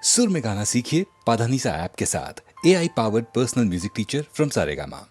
सुर में गाना सीखिए पाधानीसा ऐप के साथ। AI powered personal music teacher from Saregama.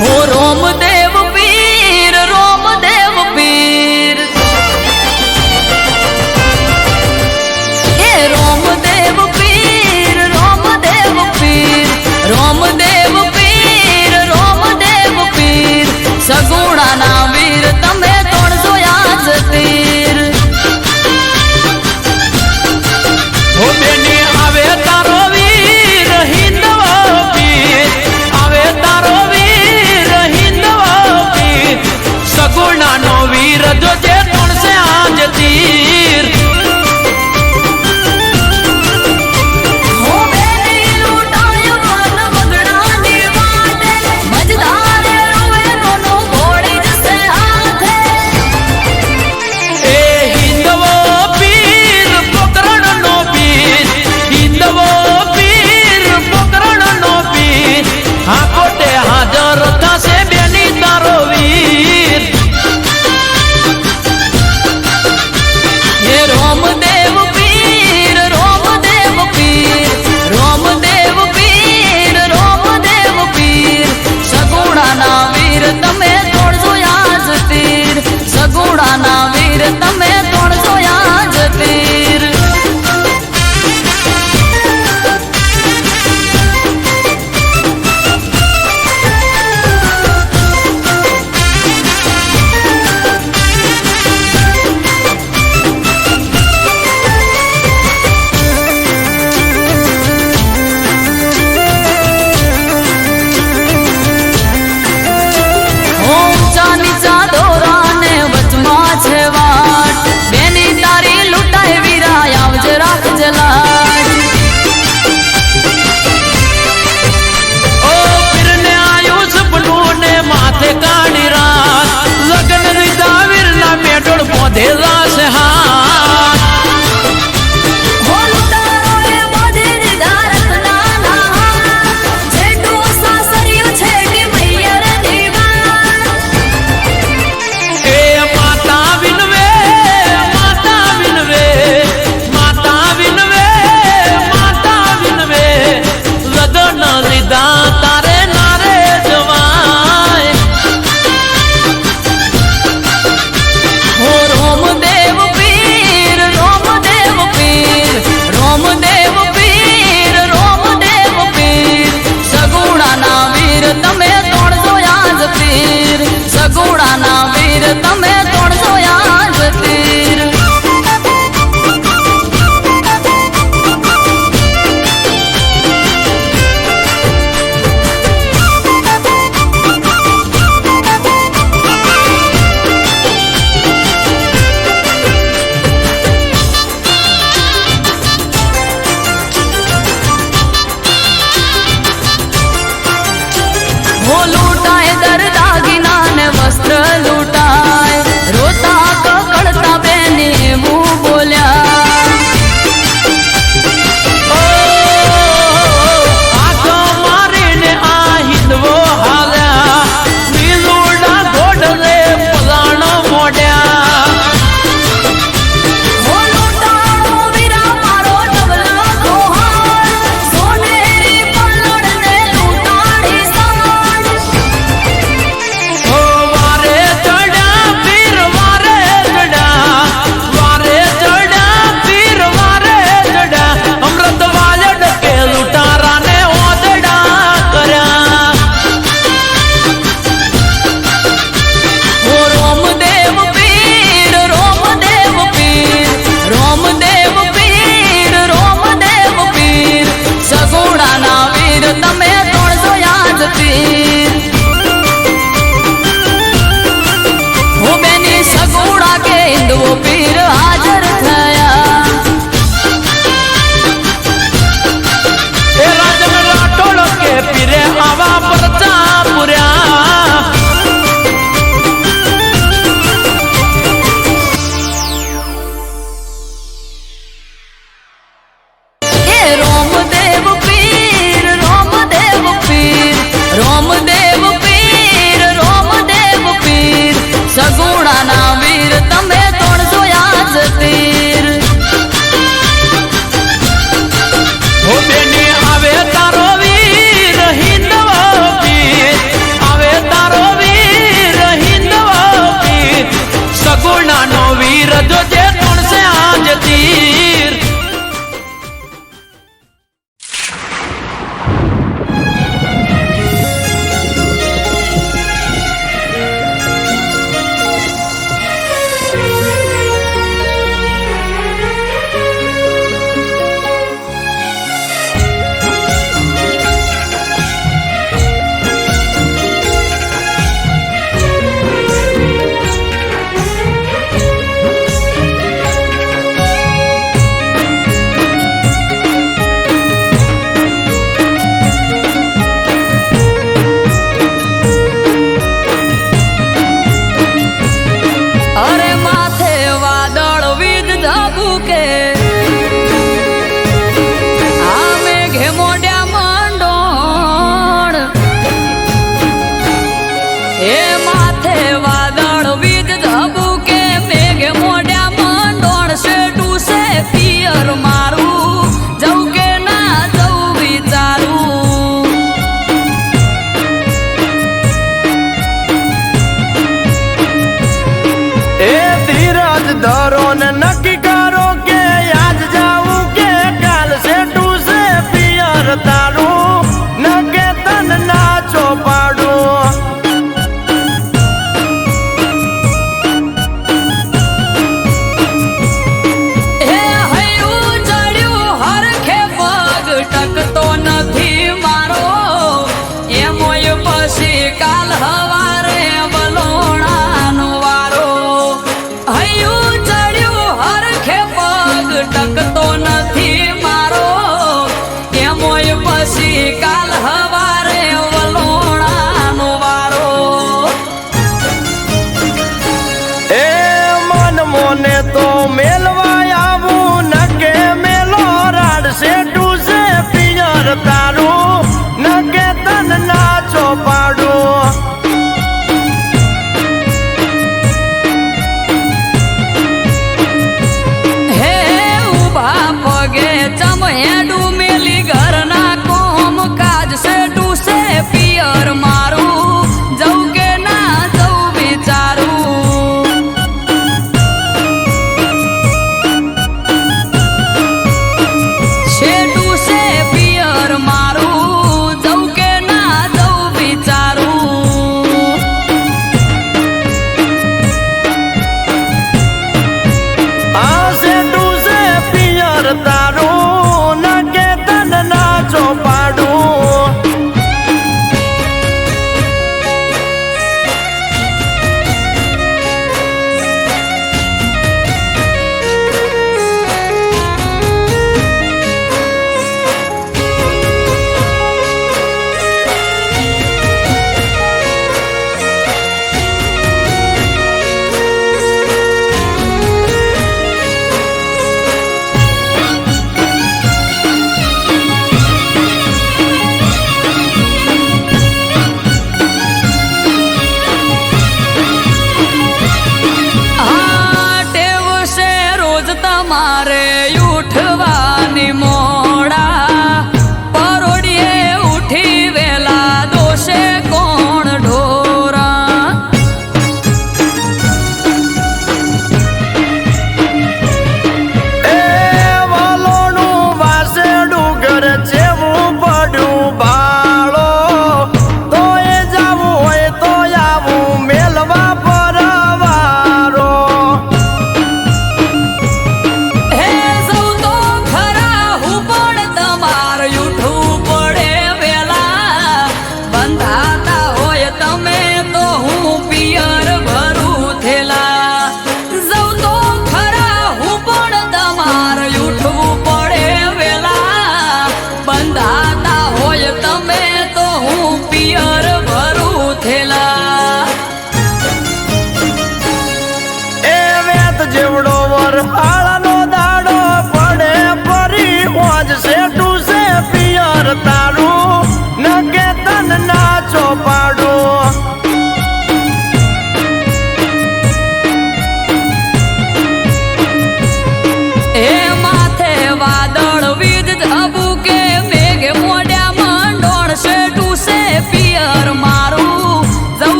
હો રોમદેવ પીર એ રોમદેવ પીર સગુણાના વીર તમે તોડજો યાદ તીર હો બેની આવે તારો વીર હિંદવા પીર આવે તારો વીર હિંદવા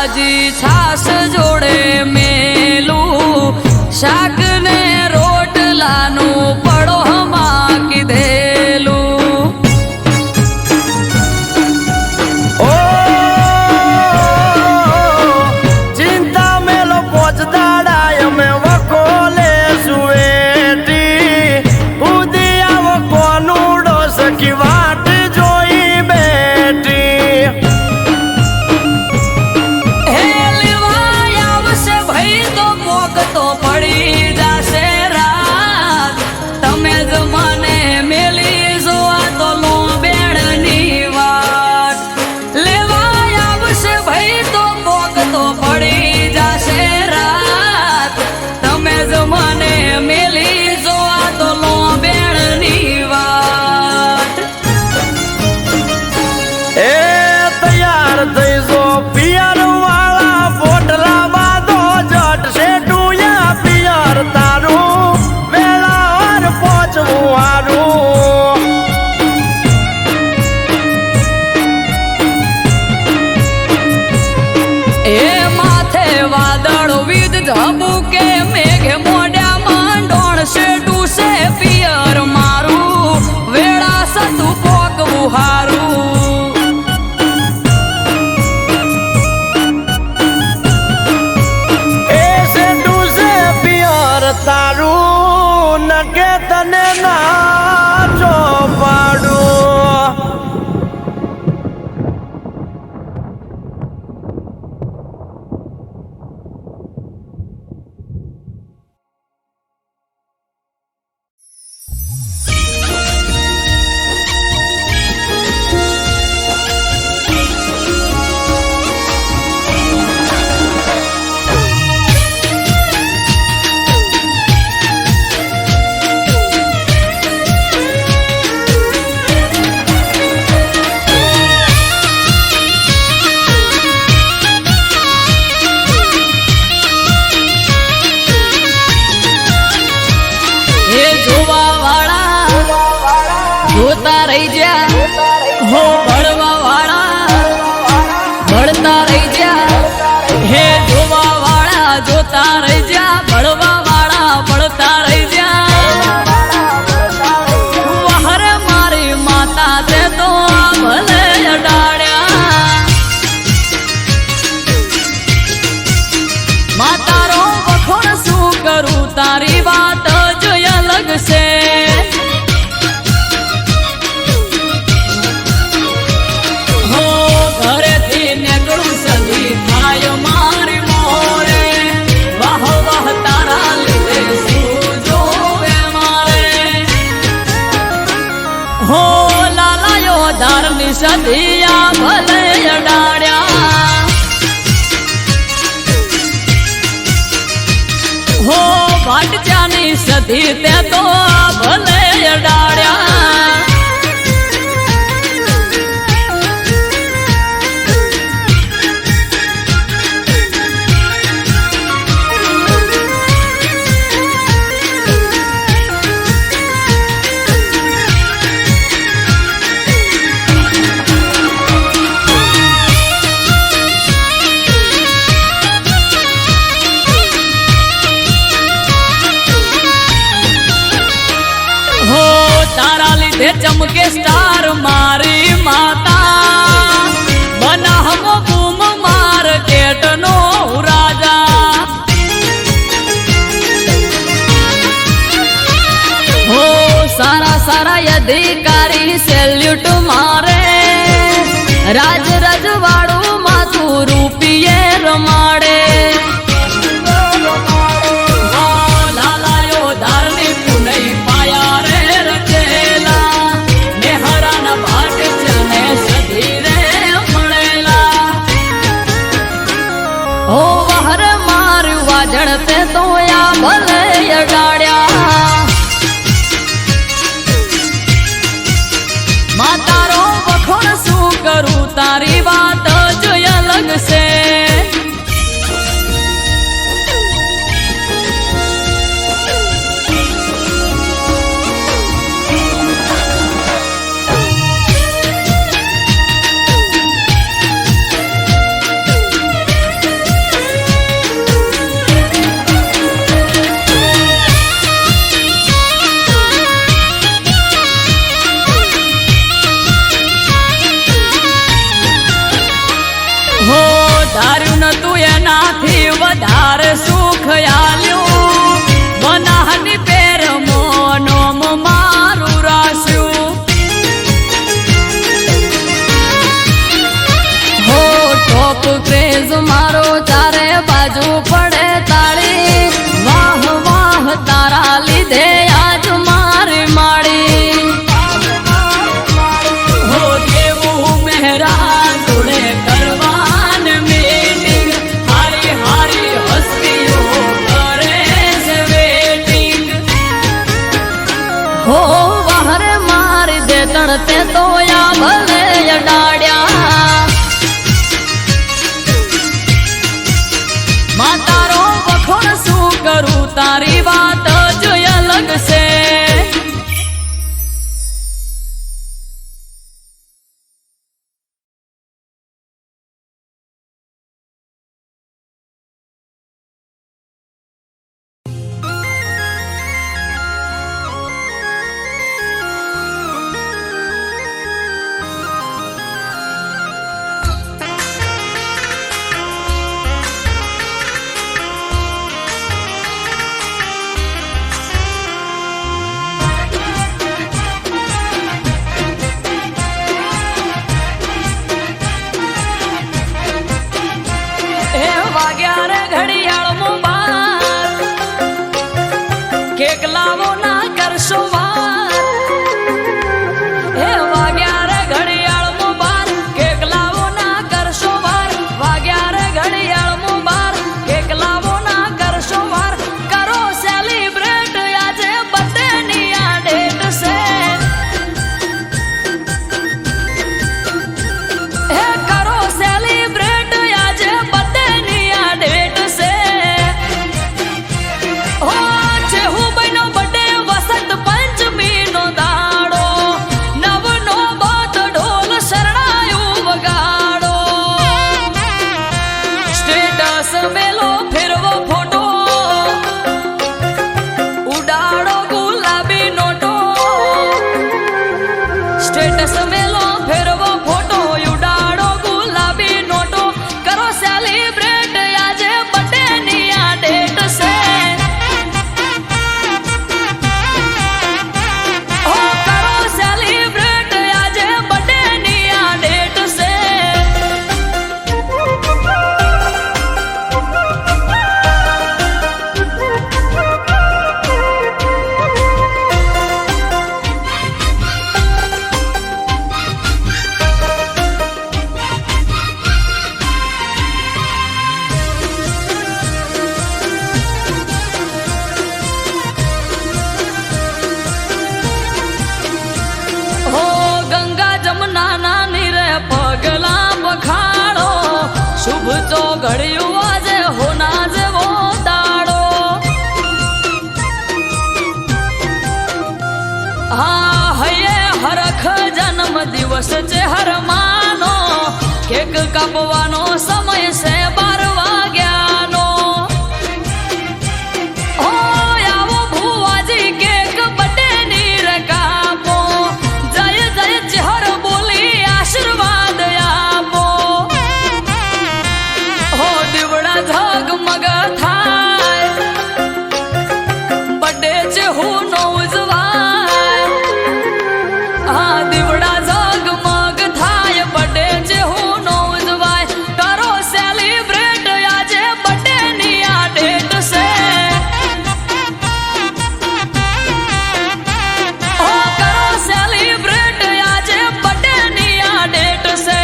શાકભાજી છાસ જોડે મેલું શાક ને રોટલાનું પડોહમાં કીધેલું. ઓ ચિંતા મેલો પોચદાડા અમે વકોલે સુવેટી ઉદી આવો કોનુડો સખી વાટ જોઈ બેઠી. હે લેવાય આવશે ભાઈ તો પોક તો પડી જાશે રાત. તમે જ મને મેલી જોવા તો લો બેડની વાત. લેવાય આવશે ભાઈ તો પોક તો પડી જાશે રાત. તમે જ મને મેલી જોવા તો લો બેડની વાત. એ તૈયાર થઈ જો પિયર વાળા પોટલા બાંધો જટ શેઠુયા પિયર તારું વેળાવાર પહોંચવું હારું. એ માથે વાદળ વિધ ઝબુકે મેઘે મોઢા માંડોણ શેઠું છે પિયર મારું વેળા સતું પોકવું હારું. એ શેઠું છે પિયર તારું નકે તને નાચો પાડું. એ જોવા વાળા જોતા રહી જા હો ભળવા વાળા ભળતા રહી જા. હે જોવા વાળા જોતા રહી જા ભળવા વાળા ભળતા રહી જા. વહર મારી માતા તે તો ભલે અડાડ્યા. માતારો વખોણ શું કરું તારી વાત જ અલગ છે. હો ઘરેથી નીકળું સદી થાય મારી મોરે વાહ વાહ તારા લીધે શું જોવે મારે. હો લાલાયો ધારની સદિયા ભલે અડાડ્યા. હો ભાટજાની સધી તે તો ભલે અડાડ્યા. હો તારા લીધે ચમકે સ્ટાર મારી માતા બનાહમો બૂમ માર્કેટ નો રાજા. હો સારા સારા અધિકારી સેલ્યુટ મારે રાજ રજવાડું માથું રૂપિયે રમાડે. લાલાયો ધારની પુનઈ પાયા રે રચેલા નેહરાના ભાટ ચને સધી રે મળેલા. હો વહર માર્યું વાજણ તે તો આ ભલે અડાડ્યા. માતારો વખોણ શું કરું તારી વાત જ અલગ છે. તારે સુખ આલ્યું બનાહની પેર મોનોમ મારું રાસ્યું હો ટોપ ક્રેઝ મારો ચારે બાજુ પડે તાળી વાહ વાહ તારા લીધે આજ મારી માળી હો દેવું મહેરાન જોડે કરવાન મીટિંગ હારી હારી હસ્તીઓ કરે છે વેટિંગ હો વહરે મારી દે તણતે તો યા ભલે અડાડ્યા માં તારો વખોણ શું કરું તારી વાત જ અલગ છે કેક લાવો ના કરશો વાર હે વાગ્યા રે ઘડિયાળ મુબાર કેક લાવો ના કરશો વાર વાગ્યા રે ઘડિયાળ મુબાર કેક લાવો ના કરશો વાર કરો સેલિબ્રેટ આજે બર્થડે ની આ ડેટ છે હે કરો સેલિબ્રેટ આજે બર્થડે ની આ ડેટ છે હો મેલો ફેરવો ફોટો ઉડાડો ગુલાબી નોટો સ્ટેટસ મેલો ફેરવો ફોટો ઉડાડો ગુલાબી નોટો કરો સેલિબ્રેટ આજે બર્થડે ની આ ડેટ છે હો કરો સેલિબ્રેટ આજે બર્થડે ની આ ડેટ છે પગલા બખાડો શુભ તો ઘડ્યું આજે હોના જેવો દાડો હા હૈયે હરખ જન્મ દિવસ છે હર માનો કેક કાપવાનો સમય છે 12 વાગ્યાનો હો આવો ભુવાજી કેક બર્થડે ની રે કાપો જય જય ચહર બોલી આશીર્વાદ આપો હો દીવડા ઝગમગ થાય બર્થડે છે હું નો ઉજવાય હા દીવડા ઝગમગ થાય બર્થડે છે હું નો ઉજવાય કરો સેલિબ્રેટ આજે બર્થડે ની આ ડેટ છે હો કરો સેલિબ્રેટ આજે બર્થડે ની આ ડેટ છે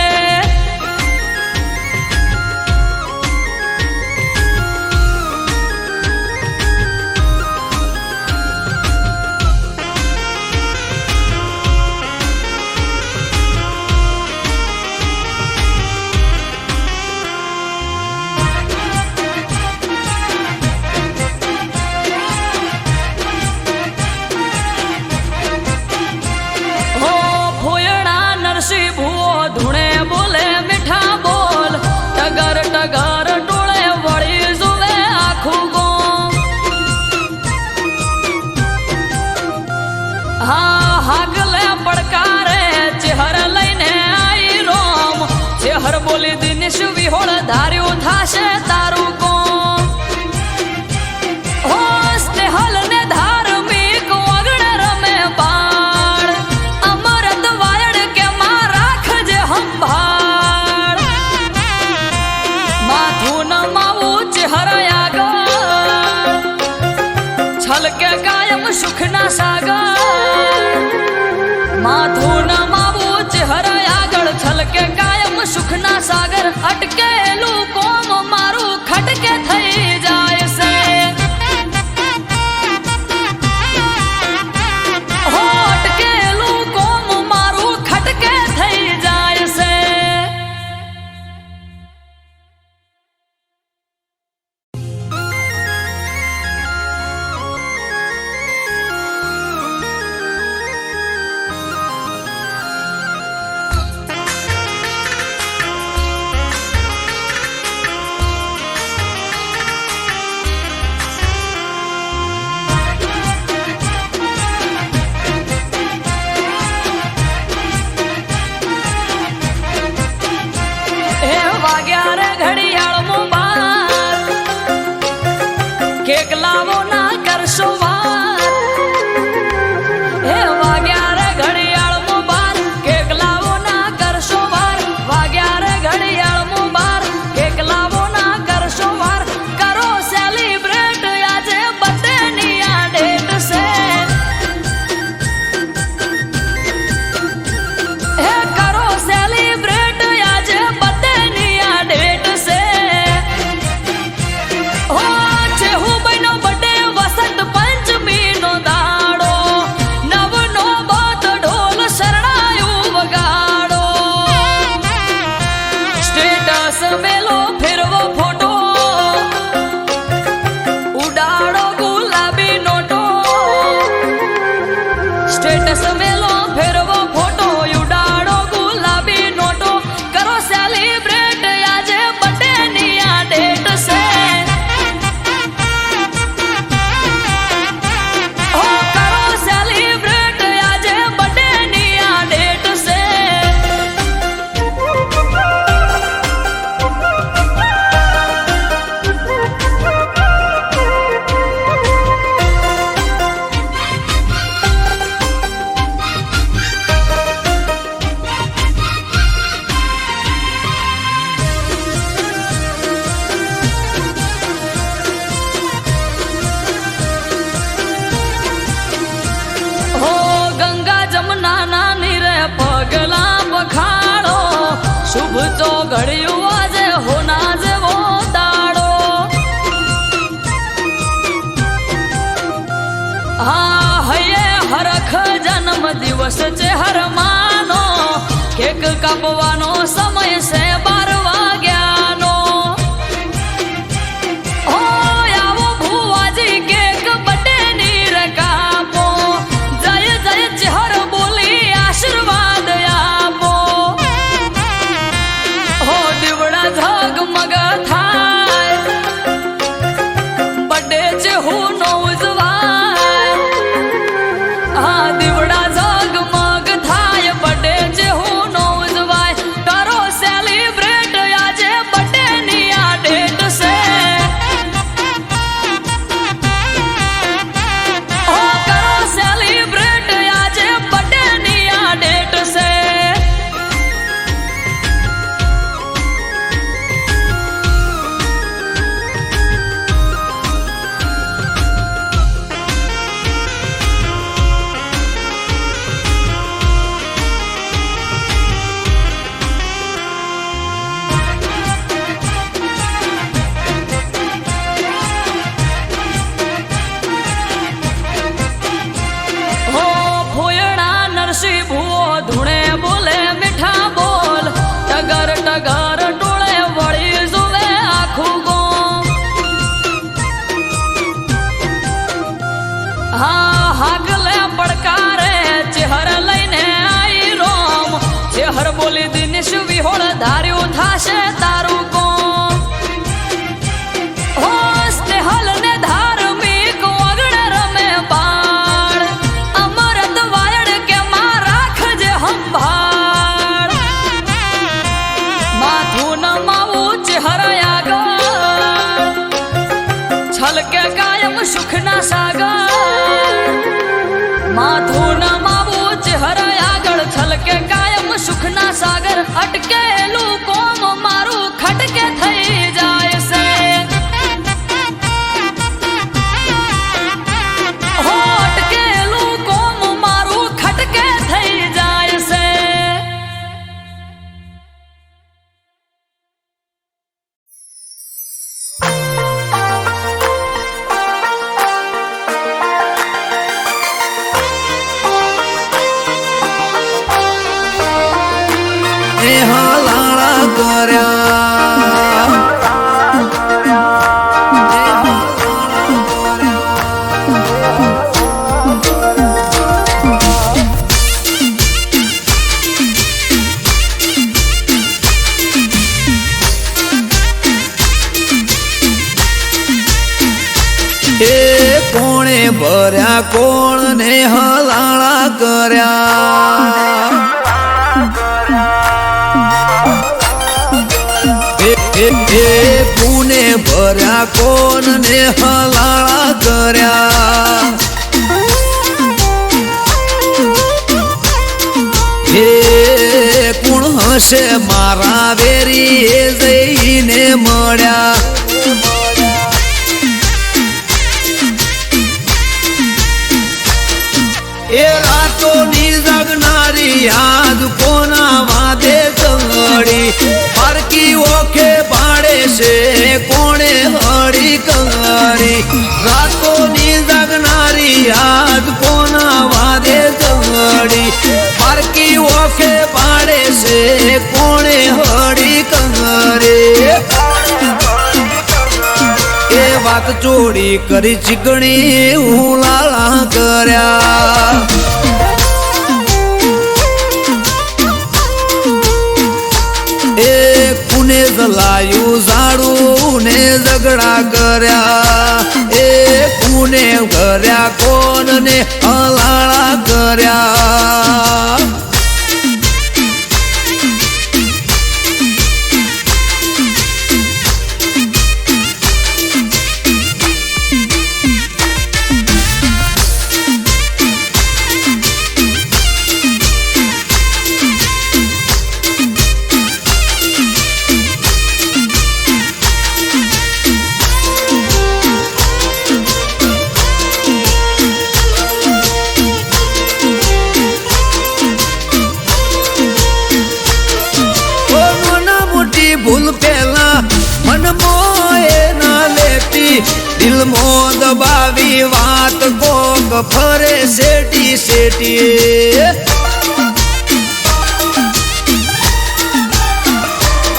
હો ફોયણા નરસિંહ ભુવો ધૂણે બોલે મીઠા બોલ ટગર ટગર ટોળે વળી જુએ આખું ગોમ હા હાગલે પડકારે ચહેર લઈને આઈ રોમ ચહેર બોલી દિનેશ વિહોળ ધાર્યું થાશે તારું કોમ કાયમ સુખના સાગર માથું નમાવું ચહેરા આગળ છલકે કાયમ સુખના સાગર અટકેલું કોમ મારું ખટકે થઈ જાય છે હો અટકેલું કોમ મારું ખટકે થઈ જાય છે કેક લાવો ના કરશો વાર હે વાગ્યા રે ઘડિયાળ મો બાર કેક લાવો ના કરશો વાર વાગ્યા રે ઘડિયાળ મો બાર કેક લાવો ના કરશો વાર કરો સેલિબ્રેટ આજે બર્થડે ની આ ડેટ છે હે કરો સેલિબ્રેટ આજે બર્થડે ની આ ડેટ છે હો મેલો ફેરવો ફોટો ઉડાડો ગુલાબી નોટો સ્ટેટસ મેલો ફેરવો ફોટો ઉડાડો ગુલાબી નોટો કરો સેલિબ્રેટ આજે બર્થડે ની આ ડેટ છે હો કરો સેલિબ્રેટ આજે બર્થડે ની આ ડેટ છે પગલા પખાડો શુભ તો ઘડ્યું આજે હોના જેવો દાડો હા હૈયે હરખ જન્મ દિવસ છે હરમાનો કેક કાપવાનો સમય છે 12 વાગ્યાનો હો આવો ભુવાજી કેક બર્થડે ની રે કાપો જય જય ચહર બોલી આશીર્વાદ આપો હો દીવડા ઝગમગ થાય બર્થડે છે હું નો ઉજવાય હા દીવડા ઝગમગ થાય બર્થડે છે હું નો ઉજવાય કરો સેલિબ્રેટ આજે બર્થડે ની આ ડેટ છે હો કરો સેલિબ્રેટ આજે બર્થડે ની આ ડેટ છે હો ફોયડા નરસિંહ ભૂવો ધૂણે બોલે મીઠા બોલ ટગર ટગર ટોળે વળી જુએ આખું ગોમ હા હાગલે પડકારે ચહેર લઈને આઈ રોમ ચહેર બોલી દિનેશ વિહોળ ધાર્યું થાશે તારું કોમ હો સ્નેહલ ને ધાર્મિક વગણ રમે બાળ અમરત વાયડ કે માં રાખજે સંભાળ માથું નમાવું ચહેરા આગળ છલકે કાયમ સુખના સાગર માથું નમાવું ચહેરા આગળ છલકે કાયમ સુખના સાગર અટકેલું કોમ મારું ખટકે થઈ જાય છે હો ને હલાળા કર્યા કોણે ભર્યા કોણ ને હલાળા કર્યા પુને ભર્યા કોણ ને હલાળા કર્યા હે કોણ હશે મારા વેરી એ જઈને મળ્યા એ રાતોની જગનારી યાદ કોના વાદે કંગડી પારકી ઓખે પાડે છે કોણે હળી કંગડી રાતોની જગનારી યાદ કોના વાદે કંગડી પારકી ઓખે પાડે છે કોણે હળી કંગડી એ વાત ચોરી કરી ચીકણી ઉલાળા કર્યા એ કુને જલાયું ઝાડું ને ઝઘડા કર્યા એ કુને કર્યા કોણ ને હલાળા કર્યા ભૂલ પેલા મન મોએ ના લેતી દિલ મો દબાવી વાત કોક ફરે શેટી શેટી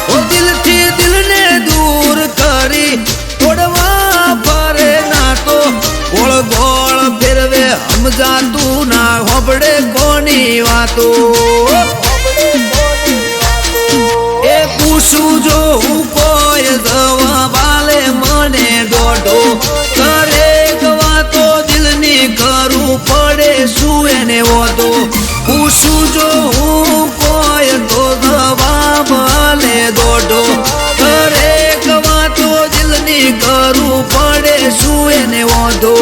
ઓ દિલથી દિલને દૂર કરી તોડવા ફરે ના તો ગોળ ગોળ ફેરવે સમજાતું ના હોબડે કોની વાતો પૂછું જો હું કોઈ દવા બાલે મને દોઢો કરે વાતો દિલની કરું પડે શું એને વધો પૂછું જો હું કોઈ તો દવા બાલે દોઢો કરે વાતો દિલની કરું પડે શું એને વધો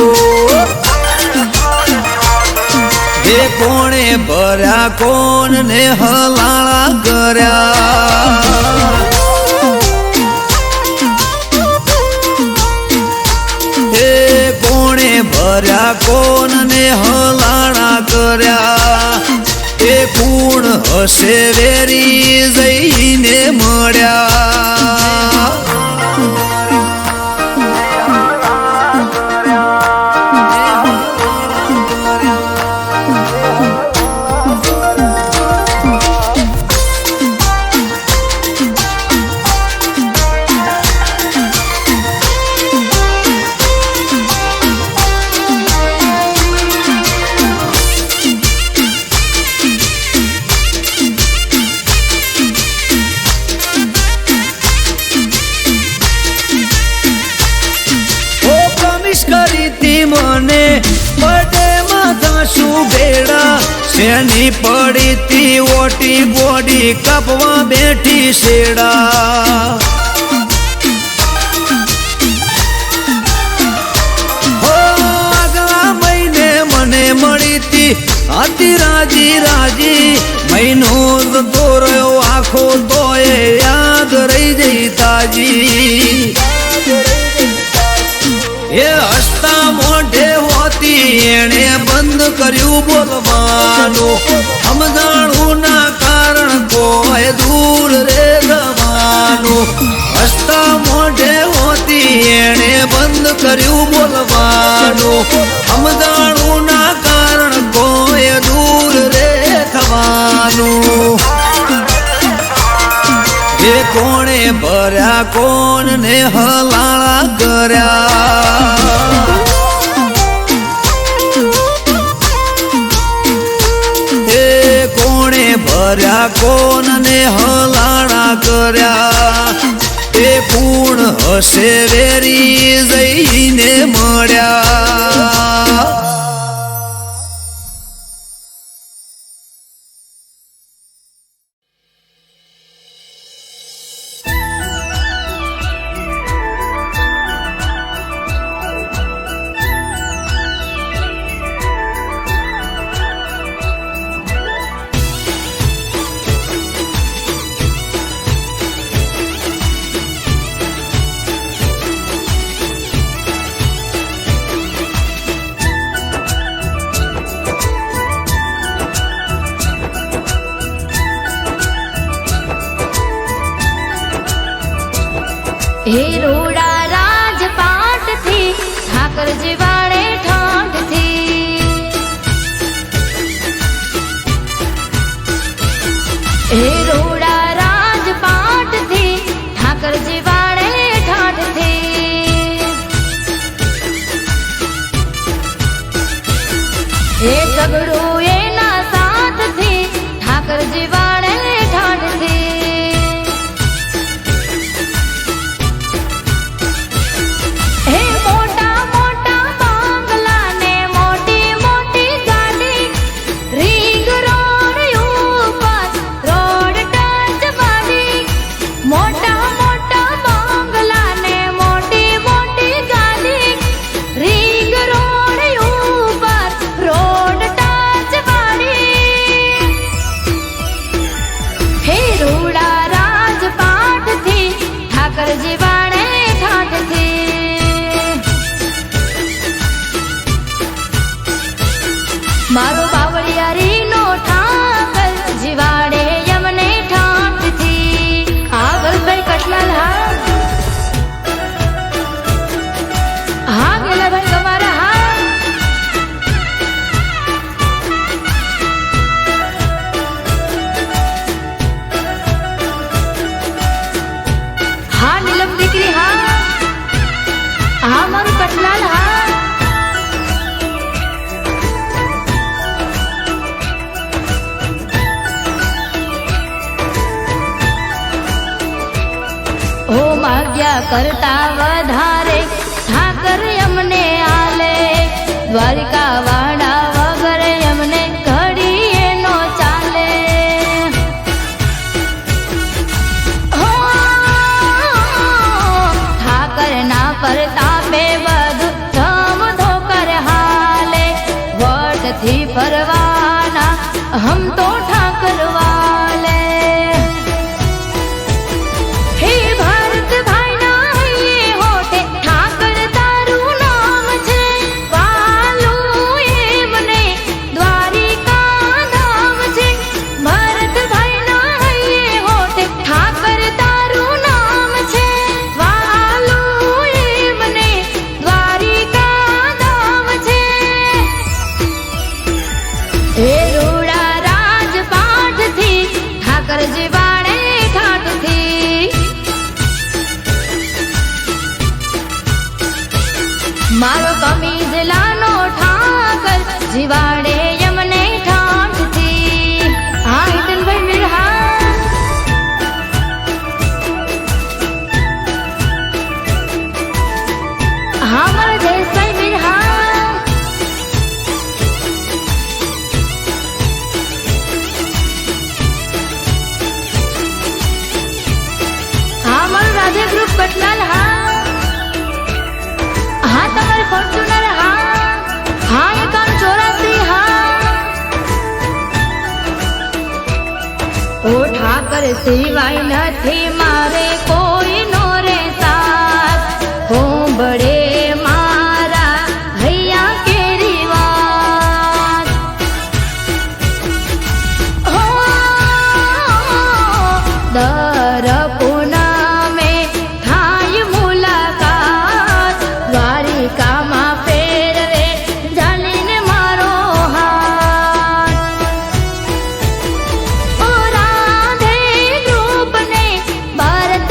એ કોણે ભર્યા કોણ ને હલાળા કર્યા હે કોણે ભર્યા કોણ ને હલાળા કર્યા એ કુણ હશે વેરી જઈને મળ્યા મને બડે માથા શું ભેડા શેની પડી તી ઓટી ગોડી કપવા બેઠી શેડા હો આગલા મહિને મને મળી તી હતી રાજી રાજી મહિનો જતો રહ્યો આખો તોય યાદ રહી જઈ તાજી એ હસતા મોઢે હોતી એણે બંધ કર્યું બોલવાનું સમજાણું ના કારણ કોઈ દૂર રે જવાનું હસતા મોઢે હોતી એણે બંધ કર્યું બોલવાનું સમજાણું ના કારણ કોઈ દૂર રે થવાનું ભર્યા કોણ ને હલાળા કર્યા એ કોણે ભર્યા કોણ ને હલાળા કર્યા એ પૂર્ણ હશે વેરી જઈને મળ્યા હે રોડા રાજપાટ થી ઠાકરજી વાળે ઠાઠ થી હે રોડા રાજપાટ થી ઠાકરજી વાળે ઠાઠ થી હે સગડું એના સાથ થી ઠાકરજી વાળે ઠાઠ થી મારો બાવળિયારી નો ઠાકર જીવાડે યમને ઠાઠ થી આ વલભાઈ કટલાલ હા ગેલા ભાઈ તમારા હા નીલમ દીકરી હા મારું કટલાલ હા ઓ માગ્યા કરતા વધારે ઠાકર અમને આલે દ્વારિકા વાડા વગર અમને ઘડીએ નો ચાલે ઠાકર ના પરતાપે બધું ધમ ધોકર હાલે વટથી ફરવાના હમ તો ઠાકર વાલે મારો કમીજ લાનો ઠાકર જીવાડે યમને ઠાઠ થી હા હિતનભાઈ મીરહા હા મારા જયેશભાઈ મીરહા હા મારું રાધે ગ્રુપ કટલાલ હા તમારે ફોર્ચ્યુનર હા 5184 હા ઓ ઠાકર સિવાય નથી મારે કોઈ નો રે સાથ હોંભળે મારા હૈયા કેરી વાત દર પૂનમે થાય મુલાકાત દ્વારિકામાં ફેરવે જાલીને મારો હાથ ઓ રાધે ગ્રુપને ભારત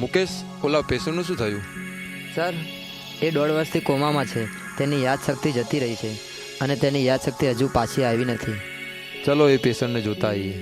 મુકેશ, ઓલા પેશન્ટનું શું થયું? સર, એ 1.5 વર્ષથી કોમામાં છે. તેની યાદશક્તિ જતી રહી છે અને તેની યાદશક્તિ હજુ પાછી આવી નથી. ચલો એ પેશન્ટને જોતા આવીએ.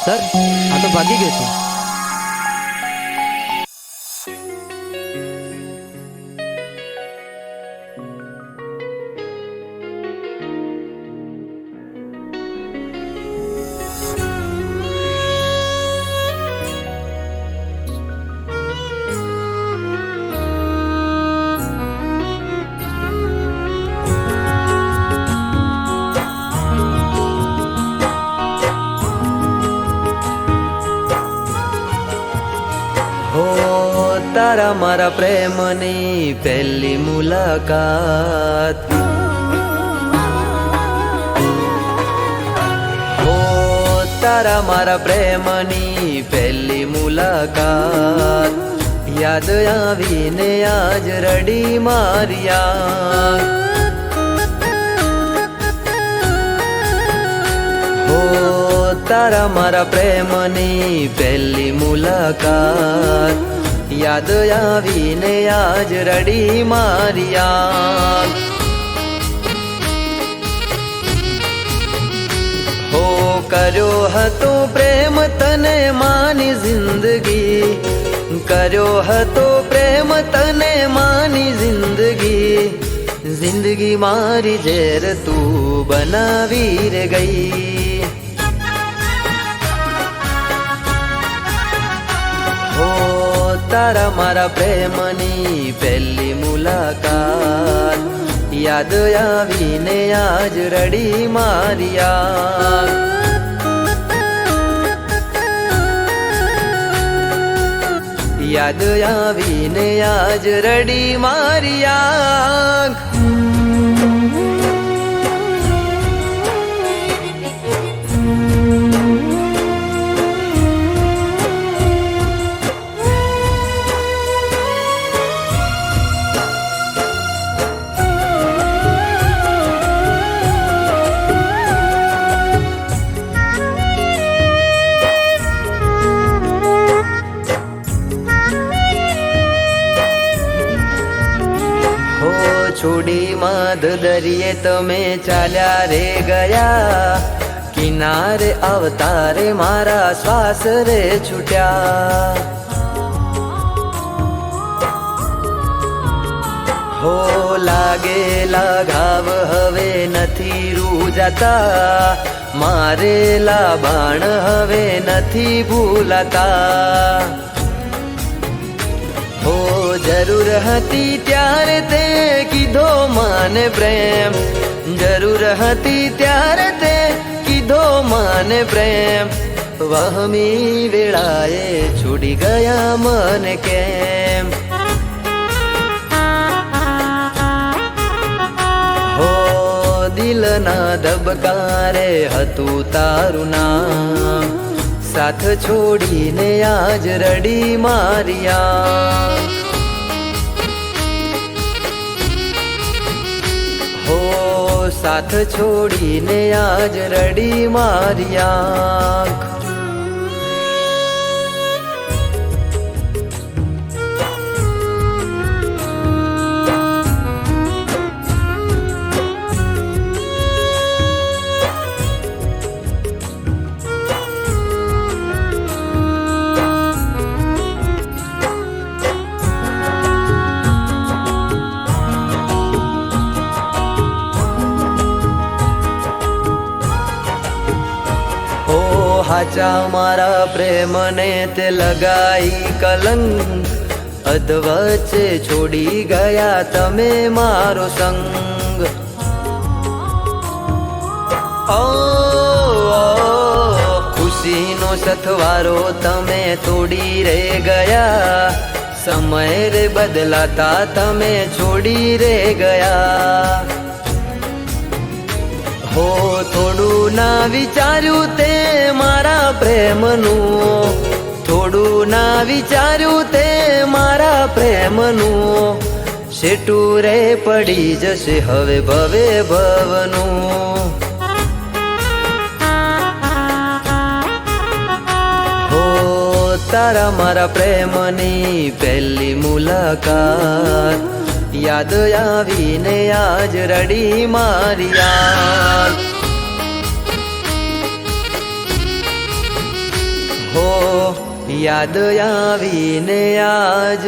સર, આ તો ભાગી ગયો છે. તારા મારા પ્રેમની પહેલી મુલાકાત, હો તારા મારા પ્રેમની પહેલી મુલાકાત, યાદ આવીને આજ રડી મારિયા. હો તારા મારા પ્રેમની પહેલી મુલાકાત, યાદ આવીને આજ રડી મારિયા. હો કર્યો હતો પ્રેમ તને માની જિંદગી, કર્યો હતો પ્રેમ તને માની જિંદગી, જિંદગી મારી ઝેર તું બનાવી રે ગઈ. તારા મારા પ્રેમની પહેલી મુલાકાત, યાદ આવીને આજ રડી મારિયા. યાદ આવીને આજ રડી મારિયા. છોડી માધ દરિયે તમે ચાલ્યા રે ગયા, કિનારે અવતારે મારા શ્વાસ રે છૂટ્યા. હો લાગેલા ઘાવ હવે નથી રૂજાતા, મારેલા બાણ હવે નથી ભૂલાતા. હો જરૂર હતી ત્યારે તે કીધો માને પ્રેમ, જરૂર હતી ત્યારે તે કીધો માને પ્રેમ, વહમી વેળાએ છોડી ગયા મને કેમ. હો દિલના ધબકારે હતું તારું નામ, સાથ છોડીને આજ રડી મારિયા. હો સાથ છોડીને આજ રડી મારિયા. હાચા મારા પ્રેમને તે લગાઈ કલંક, અધવચ્ચે છોડી ગયા તમે મારો સંગ. ઓ ખુશીનો સથવારો તમે તોડી રે ગયા, સમય રે બદલાતા તમે છોડી રે ગયા. હો થોડું ના વિચાર્યું તે મારા પ્રેમનું, થોડું ના વિચાર્યું તે મારા પ્રેમનું. શેટું રે પડી જશે હવે ભવે ભવનું. હો તારા મારા પ્રેમની પહેલી મુલાકાત યાદ આવીને આજ રડી મારી યાદ. હો યાદ આવીને આજ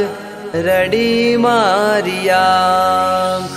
રડી મારી યાદ.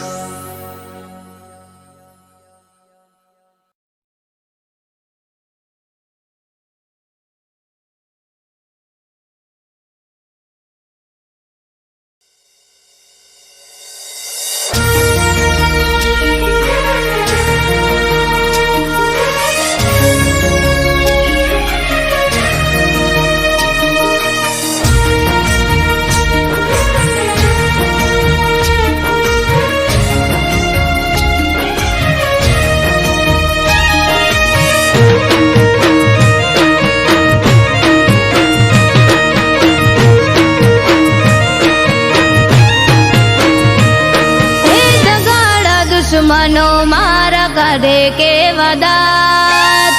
દુશ્મનો મારા કાઢે કેવા દાત.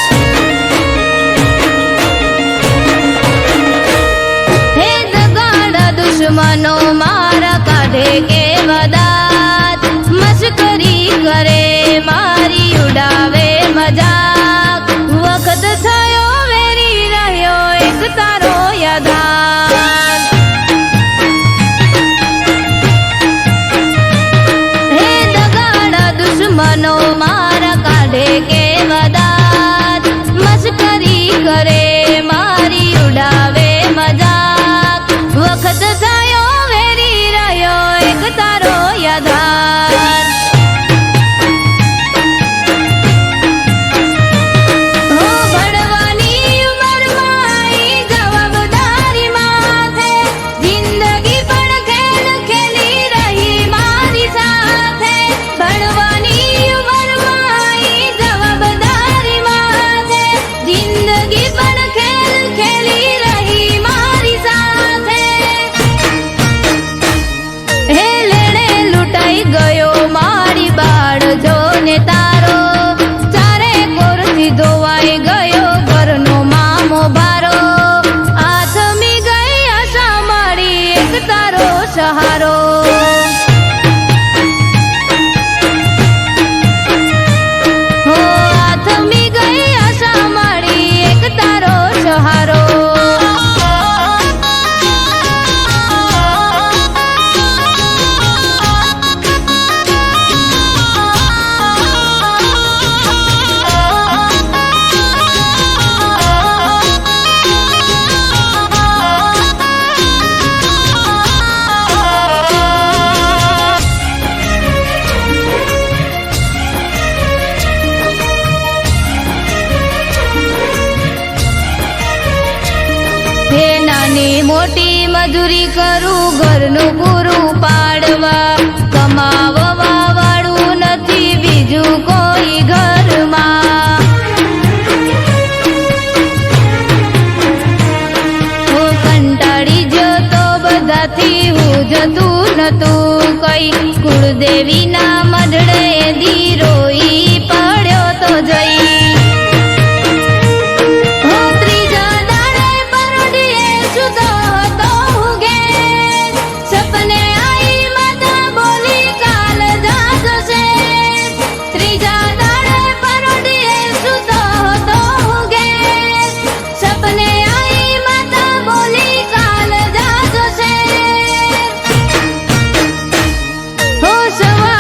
હે દગાડા દુશ્મનો મારા કાઢે કેવા દાત. મસ્કરી કરે મારી ઉડાવે મજાક. વખત થયો વેરી રહ્યો એક તારો યાદાર. દુશ્મનો મારા કાઢે કેવા દાત. મસ્કરી કરે મારી ઉડાવે મજાક. વખત થયો વેરી રહ્યો એક તારો યાદાર. હો ભણવાની ઉંમરમાં આવી જવાબદારી માથે. જિંદગી પણ ખેલ ખેલી રહી મારી સાથે. ભણવાની ઉંમરમાં આવી જવાબદારી માથે. જિંદગી પણ ખેલ ખેલી રહી મારી સાથે. હે લેણે લૂંટાઈ ગયો મારી બાળ જોને તારો. ચારે કોરથી ધોવાઈ ગયો ઘરનો મામો ભારો. આથમી ગઈ આશા મારી એક તારો સહારો. હો આથમી ગઈ આશા મારી એક તારો સહારો. હે નાની મોટી મજૂરી કરું ઘરનું પૂરું પાડવા. કમાવવા વાળું નથી બીજું કોઈ ઘરમાં. હું કંટાળી જતો બધાથી હું જતું નતું કઈ. કુળદેવીના મઢડે દીરોઈ પડ્યો તો જઈ. સપને આઈ માતા બોલી કાલ જાજશે. ત્રીજા દાડે પરોડીએ સુતો હતો ઘેર. સપને આઈ માતા બોલી કાલ જાજશે. હો સવાર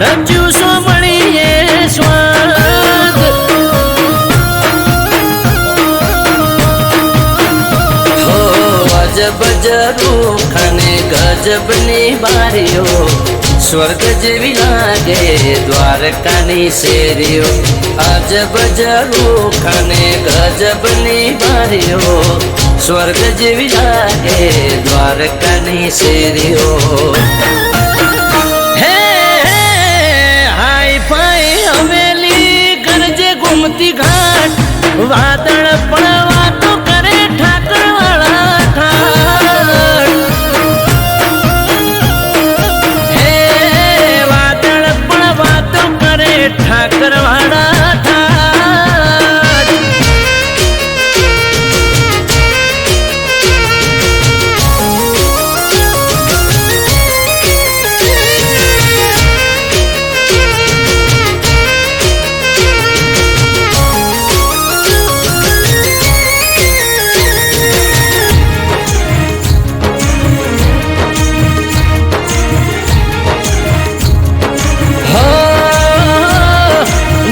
રચ્યું સોમણીએ સ્વાદ હો અજબ જરૂખને ગજબની બારીઓ સ્વર્ગ જેવી લાગે દ્વારકાની શેરીઓ અજબ જરૂખને ગજબની બારીઓ સ્વર્ગ જેવી લાગે દ્વારકાની શેરીઓ હે હાઈ ફાઈ હવેલી ગરજે ગુમતી ઘાટ વાદળ પણ વાતો કરે ઠાકર વાળા ઠાઠ હે વાદળ પણ વાતો કરે ઠાકર વાળા ઠાઠ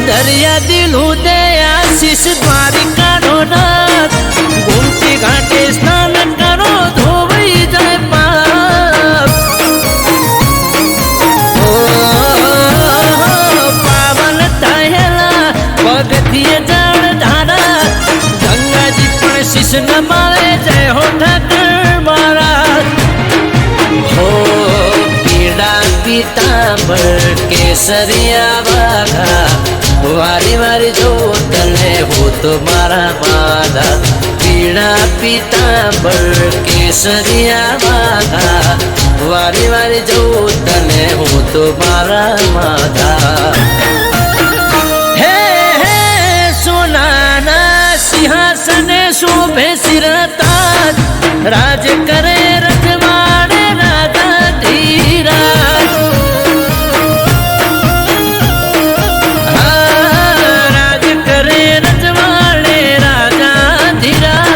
દરિયા દિલ ઉદય આશીષ દ્વારિકાનો નાથ ગુમતી ઘાટે સ્નાન કરો ધોવાઈ જાય પાપ પાવન થયેલા પગથિયે જળ ધારા ગંગાજી પણ શીશ નમાવે જય હો ઠાકર મહારાજ હો પીડા પીતાંબર કેસરિયા વાઘા વારી વારી જો તને હું તો મારા માધા પીડા પીતાંબર કેસરિયા વાઘા વારી વારી જો તને હું તો મારા માધા હે હે સોનાના સિંહાસને શોભે શિરતાજ રાજ કરે રજવાડે રાજા ધીરાજ રાજ કરે રજવાડે રાજા ધીરાજ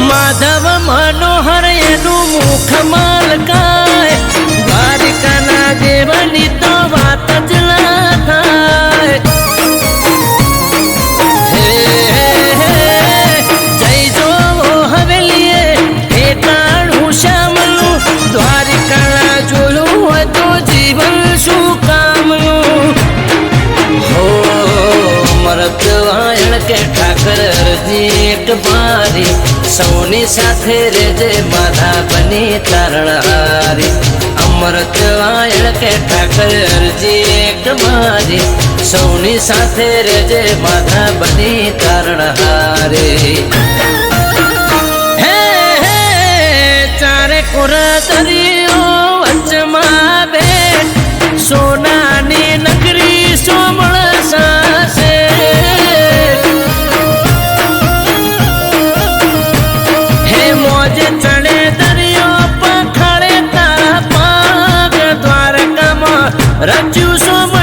માધવ મનોહર એનું મુખ મલકાય દ્વારિકાના દેવની તો વાત જ ના થાય હે જય જોવો હવેલીએ ઠેકાણું શ્યામનું દ્વારિકાના જોયું હોય તો જીવન શું કામનું હો મરદ વાયણ કે ઠાકર અરજી એક બારી સૌની સાથે રેજે માધા બની તારણહારી અમૃત વાયણ કે ઠાકર અરજી એક મારી સૌની સાથે રેજે માધા બની તારણહારી હે હે ચારે કોરા દરિયો વચમાં બેઠ સોનાની નગરી સોમળ સાસે હે મોજ ચડે દરિયો પખાડે તારા પાગ દ્વારકામાં રચ્યું સોમ